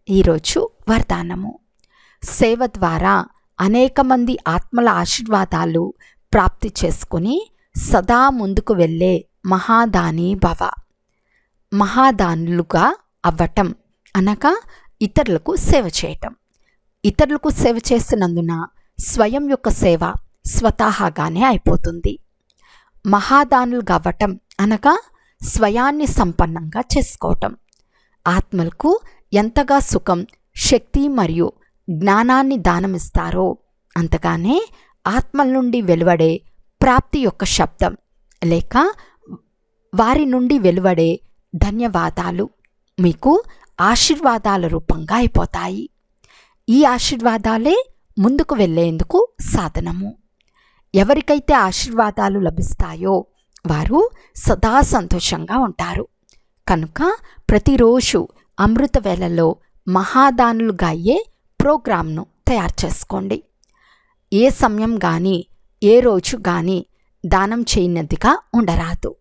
ఈరోజు వరదానము. సేవ ద్వారా అనేక మంది ఆత్మల ఆశీర్వాదాలు ప్రాప్తి చేసుకుని సదా ముందుకు వెళ్ళే మహాదాని భవ. మహాదానులుగా అవ్వటం అనగా ఇతరులకు సేవ చేయటం. ఇతరులకు సేవ చేసినందున స్వయం యొక్క సేవ స్వతహాగానే అయిపోతుంది. మహాదానులుగా అవ్వటం అనగా స్వయాన్ని సంపన్నంగా చేసుకోవటం. ఆత్మలకు ఎంతగా సుఖం, శక్తి మరియు జ్ఞానాన్ని దానమిస్తారో అంతగానే ఆత్మల నుండి వెలువడే ప్రాప్తి యొక్క శబ్దం లేక వారి నుండి వెలువడే ధన్యవాదాలు మీకు ఆశీర్వాదాల రూపంగా అయిపోతాయి. ఈ ఆశీర్వాదాలే ముందుకు వెళ్ళేందుకు సాధనము. ఎవరికైతే ఆశీర్వాదాలు లభిస్తాయో వారు సదా సంతోషంగా ఉంటారు. కనుక ప్రతిరోజు అమృత వేళల్లో మహాదానులుగా అయ్యే ప్రోగ్రాంను తయారు చేసుకోండి. ఏ సమయం కానీ ఏ రోజు కానీ దానం చేయనదిగా ఉండరాదు.